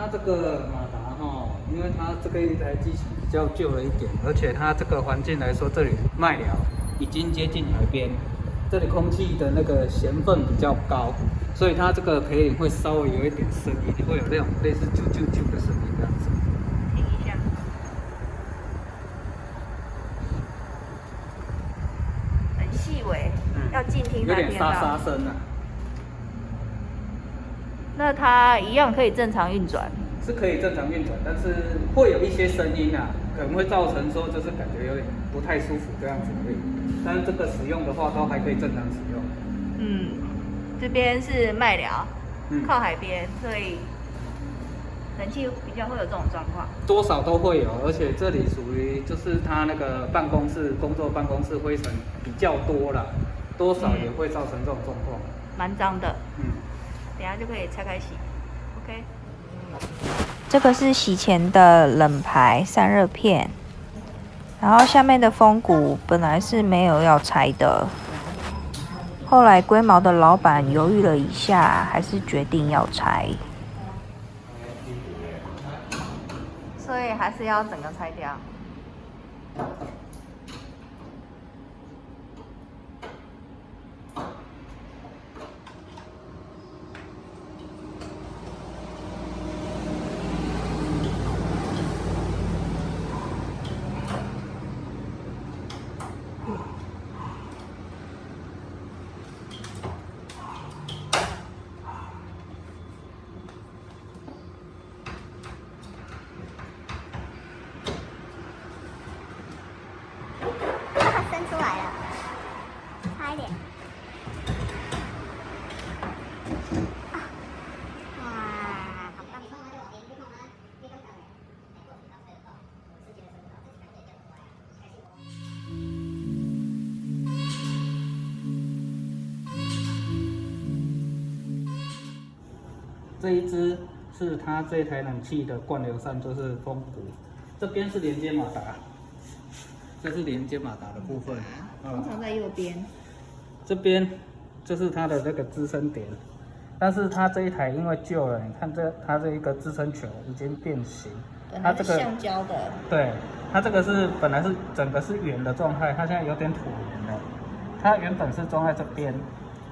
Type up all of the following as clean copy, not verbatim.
它这个马达哈，因为它这个一台机型比较旧了一点，而且它这个环境来说，这里麦寮已经接近海边，这里空气的那个咸分比较高，所以它这个培林会稍微有一点声音，会有那种类似啾啾啾的声音这样子。听一下，很细微，要静听有才听点沙沙到。声啊。那它一样可以正常运转。是可以正常运转，但是会有一些声音啊，可能会造成说就是感觉有点不太舒服这样子而已。但是这个使用的话，都还可以正常使用。嗯，这边是麦寮，靠海边，所以冷气比较会有这种状况。多少都会有，而且这里属于就是它那个办公室工作办公室灰尘比较多啦，多少也会造成这种状况。蛮脏的。嗯，等一下就可以拆开洗。OK。这个是洗前的冷排散热片，然后下面的风骨本来是没有要拆的，后来龟毛的老板犹豫了一下，还是决定要拆，所以还是要整个拆掉。伸出来了，差一点。哇，好棒！这一支是它这台冷气的灌流扇，就是风骨，这边是连接马达。这是连接马达的部分，通常在右边。这边就是它的那个支撑点，但是它这一台因为旧了，你看它这一个支撑球已经变形，它这个橡胶的，对，它这个是本来是整个是圆的状态，它现在有点椭圆了。它原本是装在这边，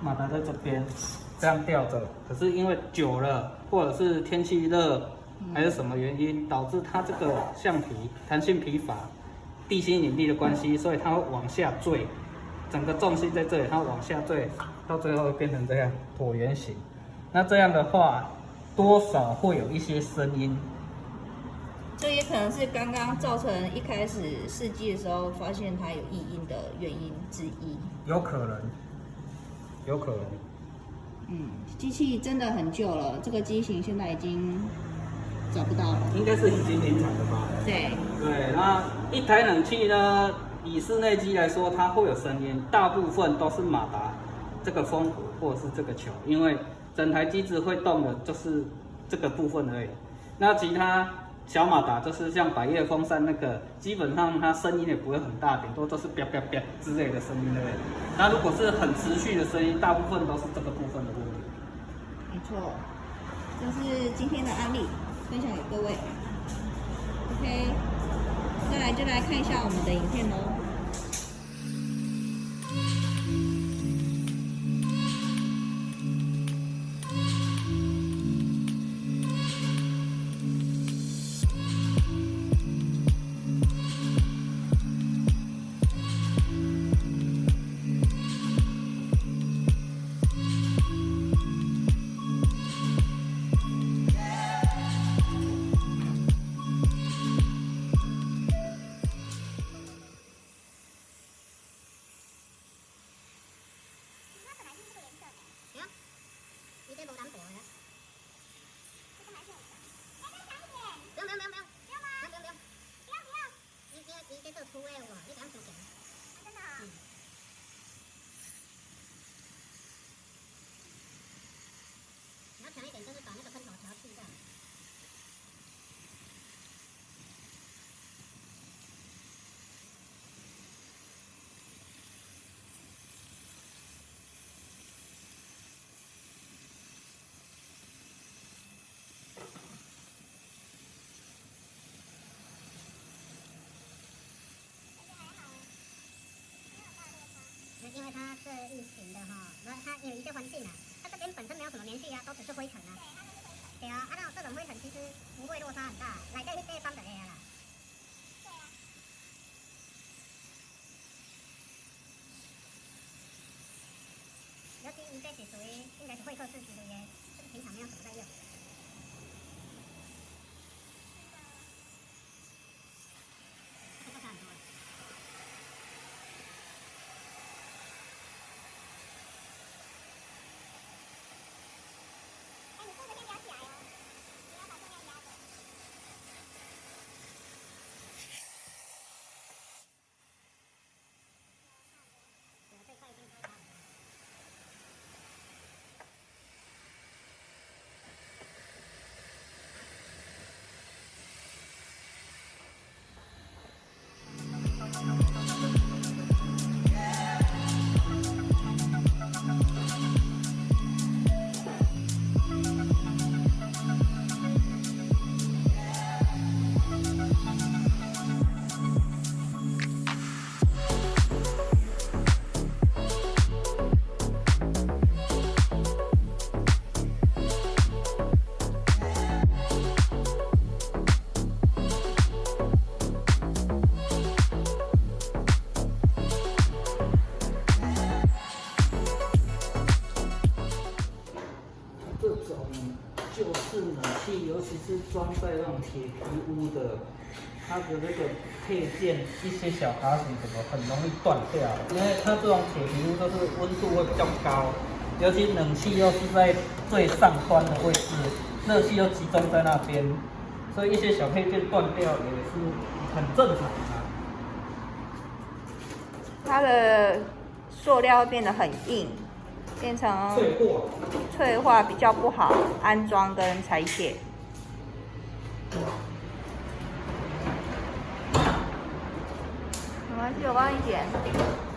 马达在这边，这样吊着，可是因为久了，或者是天气热，还是什么原因，导致它这个橡皮弹性疲乏。地心引力的关系，所以它会往下坠，整个重心在这里，它往下坠，到最后会变成这样椭圆形。那这样的话，多少会有一些声音。这也可能是刚刚造成一开始试机的时候发现它有异音的原因之一。有可能，有可能。机器真的很旧了，这个机型现在已经找不到了。应该是已经停产了吧？对。对，那一台冷气呢，以室内机来说，它会有声音，大部分都是马达这个风骨或者是这个球，因为整台机子会动的就是这个部分而已。那其他小马达就是像百叶风扇那个，基本上它声音也不会很大，顶多都是啪啪啪之类的声音而已。那如果是很持续的声音，大部分都是这个部分的问题。没错，这是今天的案例，分享给各位。OK， 再来就来看一下我们的影片喽。有一些环境啊，它这边本身没有什么棉絮啊，都只是灰尘啊。对啊，那这种灰尘其实不会落差很大，来这一般的 A 啦。对啊。尤其一这是属于应该是会客室级的耶，这个平常没有什么在用。这个差很多。哎，你这个先压起来哦，你要把这样压着。对，这块已经开好了。这种就是冷气，尤其是装在那种铁皮屋的，它的那个配件一些小卡榫什么很容易断掉，因为它这种铁皮屋都是温度会比较高，尤其冷气又是在最上端的位置，热气又集中在那边，所以一些小配件断掉也是很正常的。它的塑料会变得很硬，变成脆化比较不好安装跟拆卸。没关系，我帮你剪。